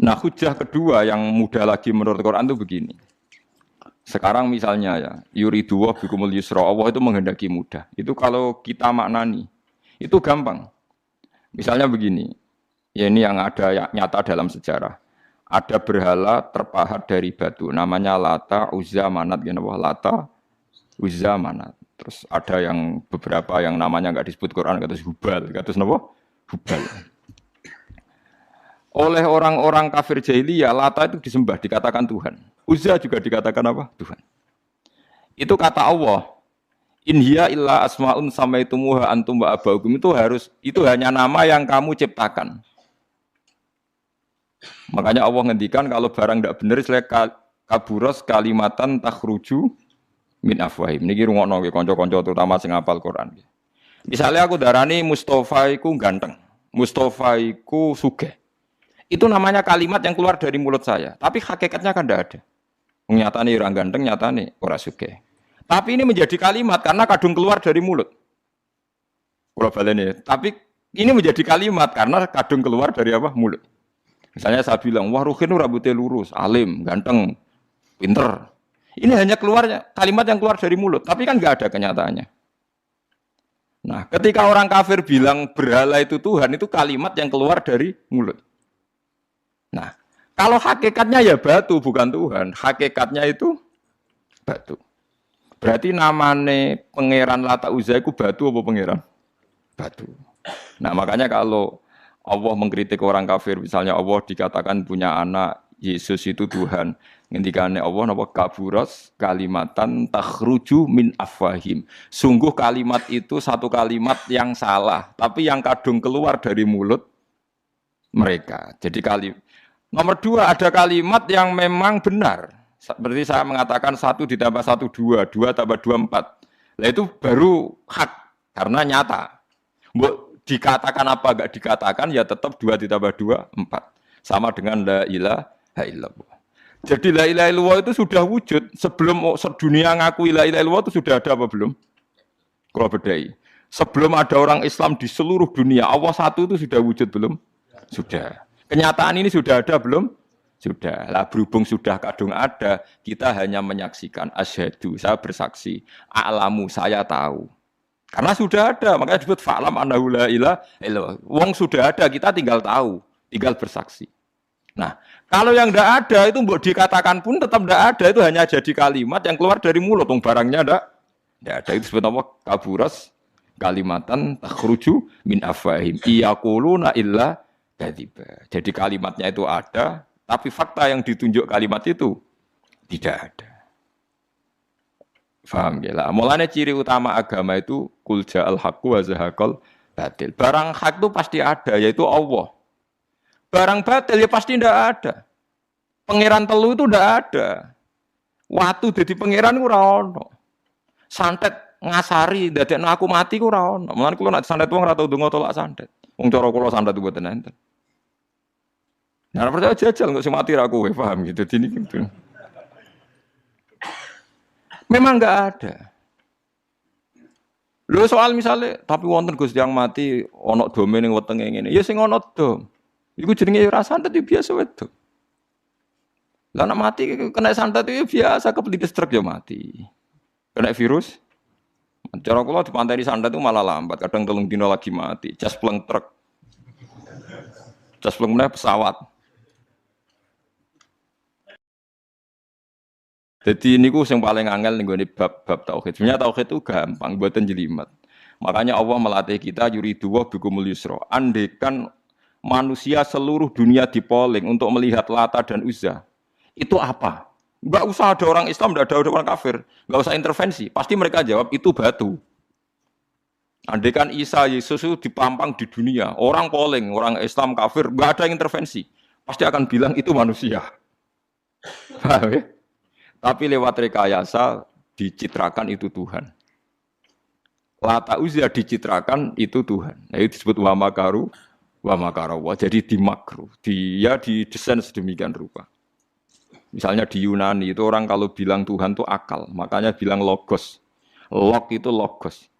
Nah, hujah kedua yang mudah lagi menurut Quran itu begini. Sekarang misalnya ya, yuridu wa bikumul yusra, Allah itu menghendaki mudah. Itu kalau kita maknani, itu gampang. Misalnya begini, ya ini yang ada ya, nyata dalam sejarah. Ada berhala terpahat dari batu, namanya Lata, Uzza, Manat, gitu. Lata, Uzza, Manat. Terus ada yang beberapa yang namanya nggak disebut Quran, kata Hubal, kata apa? Hubal. Oleh orang-orang kafir jahiliyah, Lata itu disembah, dikatakan Tuhan. Uzza juga dikatakan apa? Tuhan. Itu kata Allah. In hiya illa asmaun samaitumuha antum wa abaukum, itu hanya nama yang kamu ciptakan. Makanya Allah ngendikan kalau barang tidak benar istilah kaburos kalimatan takhruju min afwahim. Niki rungokno nggih kanca-kanca terutama sing hafal Quran. Misalnya aku darani Mustafa iku ganteng, Mustafa iku sugih. Itu namanya kalimat yang keluar dari mulut saya, tapi hakikatnya kan tidak ada. Nyatane orang ganteng, nyatane ora sugih. Tapi ini menjadi kalimat karena kadung keluar dari mulut. Kula baleni, tapi ini menjadi kalimat karena kadung keluar dari apa? Mulut. Misalnya saya bilang, wah Ruhin rambutnya lurus, alim, ganteng, pinter. Ini hanya keluarnya kalimat yang keluar dari mulut, tapi kan nggak ada kenyataannya. Nah, ketika orang kafir bilang berhala itu Tuhan, itu kalimat yang keluar dari mulut. Nah, kalau hakikatnya ya batu bukan Tuhan, hakikatnya itu batu. Berarti namane pangeran Lata Uzza itu batu apa pangeran? Batu. Nah, makanya kalau Allah mengkritik orang kafir, misalnya Allah dikatakan punya anak, Yesus itu Tuhan. Ngendikane Allah napa kaburas kalimatan takhruju min afwahim. Sungguh kalimat itu satu kalimat yang salah, tapi yang kadung keluar dari mulut mereka. Jadi nomor dua ada kalimat yang memang benar. Seperti saya mengatakan 1 ditambah 1 2, 2 tambah 2 4. Nah itu baru hak karena nyata. Dikatakan apa enggak dikatakan ya tetap 2 ditambah 2 4. Sama dengan la ilaha illallah. Jadi la ilaha illallah itu sudah wujud sebelum sedunia ngakui la ilaha illallah itu sudah ada apa belum? Kalau bedai. Sebelum ada orang Islam di seluruh dunia, Allah satu itu sudah wujud belum? Sudah. Kenyataan ini sudah ada belum? Sudah. Lah berhubung sudah kadung ada, kita hanya menyaksikan asyhadu, saya bersaksi, a'lamu, saya tahu. Karena sudah ada, makanya disebut fa'lam annahu la ilaha illallah. Wong sudah ada, kita tinggal tahu, tinggal bersaksi. Nah, kalau yang tidak ada itu mbok dikatakan pun tetap tidak ada, itu hanya jadi kalimat yang keluar dari mulut, wong barangnya tidak ada. Itu disebut apa? Kaburas kalimatan takhruju min afwahim. Iyaquluna illa kadziba. Jadi kalimatnya itu ada, tapi fakta yang ditunjuk kalimat itu tidak ada. Faham ya lah. Mulanya ciri utama agama itu kul ja'al haqqu wa zahaqal batil. Barang hak itu pasti ada, yaitu Allah. Barang batil ya pasti tidak ada. Pangeran telu itu tidak ada. Watu jadi pangeran ora ono. Santet ngasari dadekno aku mati ku ora ono. Mulane kula nek santet wong ora tau ndonga tolak santet. Wong cara kula santet mboten enten. Nah, percaya jajal nggak sih mati aku, paham gitu. Jadi gitu. Memang nggak ada. Lo soal misalnya, tapi wonten Gus yang mati, onok domain yang wetenge ngene. Ya sing ono dom. Iku jenenge ora santet biasa wedo. Lah nek mati kena santet itu biasa kepelitis truk ya mati. Kena virus. Cara kula dipanteni santet itu malah lambat, kadang 3 dina lagi mati. Jas pleng truk. Jas pleng pesawat. Jadi ini yang paling angel nih bab tauhid. Sebenarnya tauhid itu gampang, buatan jelimet. Makanya Allah melatih kita yuridu wa bikumul yusra. Andekan manusia seluruh dunia dipoling untuk melihat Lata dan Uzza, itu apa? Enggak usah ada orang Islam, enggak ada orang kafir, enggak usah intervensi. Pasti mereka jawab itu batu. Andekan Isa Yesus itu dipampang di dunia, orang poling, orang Islam kafir, enggak ada intervensi. Pasti akan bilang itu manusia. Paham ya? Tapi lewat rekayasa dicitrakan itu Tuhan. Lata Uzza dicitrakan itu Tuhan. Nah, itu disebut wa makaru wa makarawa. Jadi dimakru. Dia didesain sedemikian rupa. Misalnya di Yunani itu orang kalau bilang Tuhan itu akal, makanya bilang logos. Log itu logos.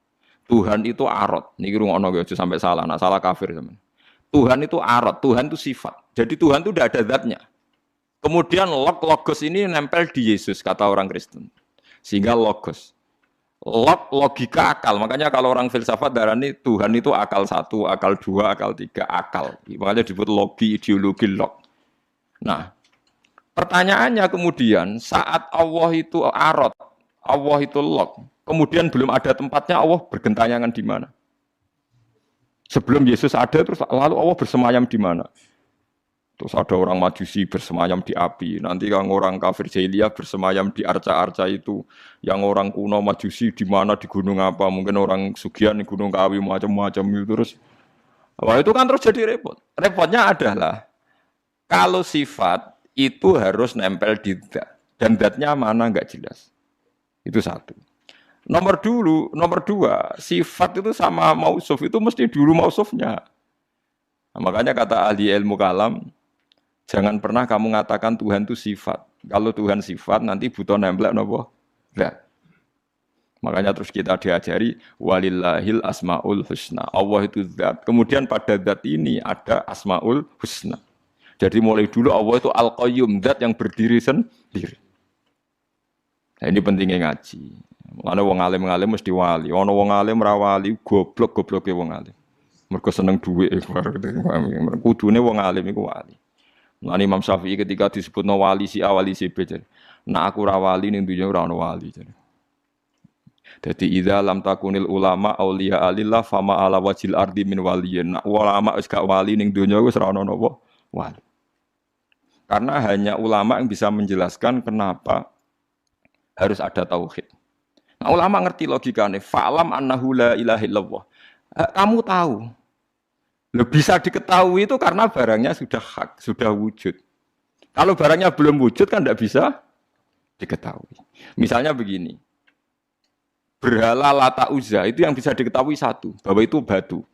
Tuhan itu arot. Niki rungokno aja sampai salah, nah salah kafir teman. Tuhan itu arot, Tuhan itu sifat. Jadi Tuhan itu tidak ada zatnya. Kemudian logos ini nempel di Yesus, kata orang Kristen. Sehingga logos. Logika akal. Makanya kalau orang filsafat darani Tuhan itu akal 1, akal 2, akal 3, akal. Makanya disebut logi, ideologi, log. Nah, pertanyaannya kemudian saat Allah itu arot, Allah itu log, kemudian belum ada tempatnya, Allah bergentayangan di mana? Sebelum Yesus ada, terus lalu Allah bersemayam di mana? Terus ada orang Majusi bersemayam di api. Nanti yang orang kafir jahiliyah bersemayam di arca-arca itu. Yang orang kuno Majusi di mana, di gunung apa? Mungkin orang Sugian di gunung Kawi macam-macam itu terus. Wah, itu kan terus jadi repot. Repotnya adalah kalau sifat itu harus nempel di zat. Dan zatnya mana nggak jelas. Itu satu. Nomor dua, sifat itu sama mausuf itu mesti dulu mausufnya. Nah, makanya kata ahli ilmu kalam, jangan pernah kamu mengatakan Tuhan itu sifat. Kalau Tuhan sifat nanti butuh nempel nopo. Zat. Makanya terus kita diajari walillahil asmaul husna. Allah itu zat. Kemudian pada zat ini ada asmaul husna. Jadi mulai dulu Allah itu al-qayyum, zat yang berdiri sendiri. Nah, ini pentingnya ngaji. Ana wong alim-alim mesti wali. Ana wong alim ra wali, goblok-gobloke wong alim. Mergo seneng dhuwit bareng. Kudune wong alim iku wali. Lan Imam Syafi'i ketika disebutno wali si awali si B. Nah aku ra wali ning dunya ora ono wali. Dadi idza lam takunil ulama auliya alillah fama ala wajil ardi min waliyin. Nah, ulama wis gak wali ning dunya wis ora ono napa wali. Karena hanya ulama yang bisa menjelaskan kenapa harus ada tauhid. Nah, ulama ngerti logikanya. Fa'lam annahu la ilaha illallah. Kamu tahu. Bisa diketahui itu karena barangnya sudah hak, sudah wujud. Kalau barangnya belum wujud kan tidak bisa diketahui. Misalnya begini. Berhala Lata Uzza itu yang bisa diketahui satu. Bahwa itu batu.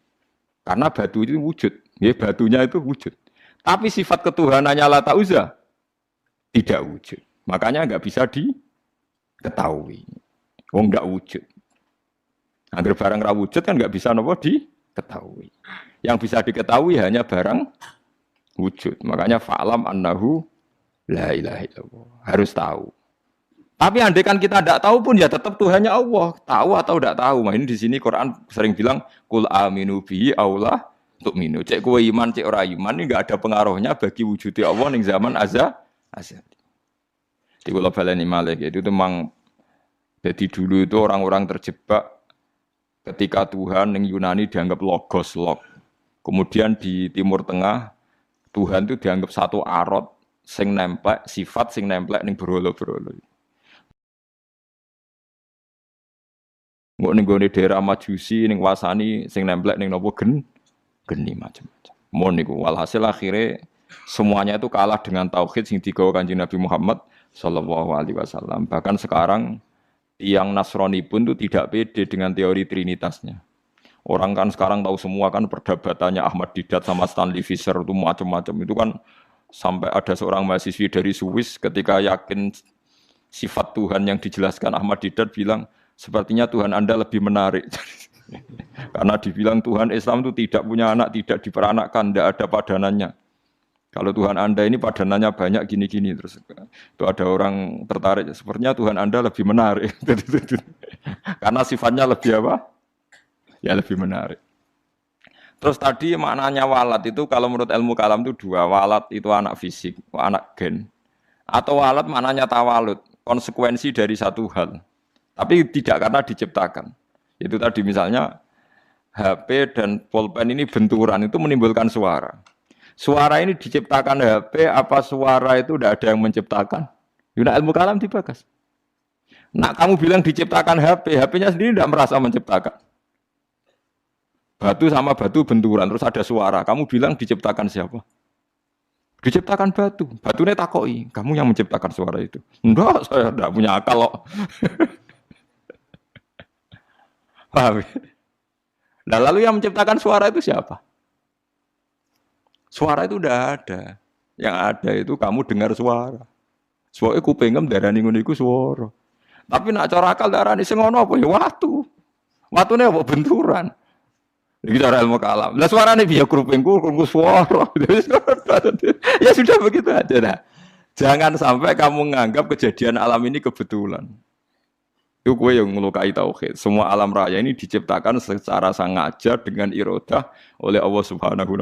Karena batu itu wujud. Ya, batunya itu wujud. Tapi sifat ketuhanannya Lata Uzza tidak wujud. Makanya nggak bisa diketahui. Wong nggak wujud. Agar barang ra wujud kan nggak bisa nopo diketahui. Yang bisa diketahui hanya barang wujud. Makanya fa'lam annahu la ilaha illallah. Harus tahu. Tapi andai kan kita tidak tahu pun ya tetap Tuhannya Allah. Tahu atau tidak tahu. Nah, ini di sini Quran sering bilang kul aminu bihi aula tu'minu. Cek kowe iman, cek ora iman ini enggak ada pengaruhnya bagi wujudnya Allah ning zaman azali. Di kula baleni malih itu memang. Jadi dulu itu orang-orang terjebak ketika Tuhan yang Yunani dianggap logos, log. Kemudian di Timur Tengah, Tuhan itu dianggap satu arot, sing nemplek, sifat sing nemplek ning berolo-berolo. Nggak ning daerah Majusi, ning Wasani, sing nemplek ning nopo geni macam-macam. Mon niku walhasil akhirnya semuanya itu kalah dengan tauhid sing digawa Kanjeng Nabi Muhammad sallallahu alaihi wasallam. Bahkan sekarang yang Nasrani pun itu tidak pede dengan teori trinitasnya. Orang kan sekarang tahu semua kan perdebatannya Ahmad Didat sama Stanley Fischer itu macam-macam. Itu kan sampai ada seorang mahasiswi dari Swiss ketika yakin sifat Tuhan yang dijelaskan Ahmad Didat bilang, sepertinya Tuhan Anda lebih menarik. Karena dibilang Tuhan Islam itu tidak punya anak, tidak diperanakkan, tidak ada padanannya. Kalau Tuhan Anda ini padanannya banyak gini-gini terus itu ada orang tertarik. Sepertinya Tuhan Anda lebih menarik. Karena sifatnya lebih apa? Ya lebih menarik. Terus tadi maknanya walat itu kalau menurut ilmu kalam itu dua. Walat itu anak fisik, anak gen. Atau walat maknanya tawalud, konsekuensi dari satu hal. Tapi tidak karena diciptakan. Itu tadi misalnya HP dan pulpen ini benturan itu menimbulkan suara. Suara ini diciptakan HP, apa suara itu tidak ada yang menciptakan? Yuna ilmu kalam dibakas. Nah kamu bilang diciptakan HP, HP-nya sendiri tidak merasa menciptakan. Batu sama batu benturan, terus ada suara. Kamu bilang diciptakan siapa? Diciptakan batu. Batunya takoi, kamu yang menciptakan suara itu. Enggak, saya tidak punya akal kok. Paham? Nah lalu yang menciptakan suara itu siapa? Suara itu udah ada. Yang ada itu kamu dengar suara. Suara kupingem darani ngono iku suara. Tapi nak cara akal darani sing ngono apa ya watu. Watune apa benturan. Iki cara ilmu kalam. Lah suarane biar krupingku suara. Ya sudah begitu aja nah. Jangan sampai kamu menganggap kejadian alam ini kebetulan. Itu gue yang melukai tauhid. Semua alam raya ini diciptakan secara sengaja dengan irodah oleh Allah Subhanahu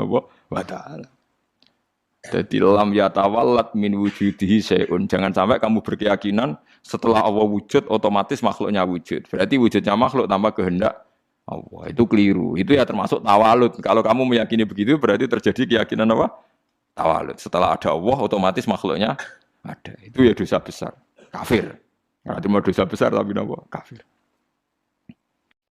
wa taala. Jadi lam yatawallat min wujudihi syai'un. Jangan sampai kamu berkeyakinan setelah Allah wujud otomatis makhluknya wujud. Berarti wujudnya makhluk tanpa kehendak Allah. Itu keliru. Itu ya termasuk tawalud. Kalau kamu meyakini begitu berarti terjadi keyakinan apa? Tawalud. Setelah ada Allah otomatis makhluknya ada. Itu ya dosa besar. Kafir. Nah, itu dosa besar tapi apa? Kafir.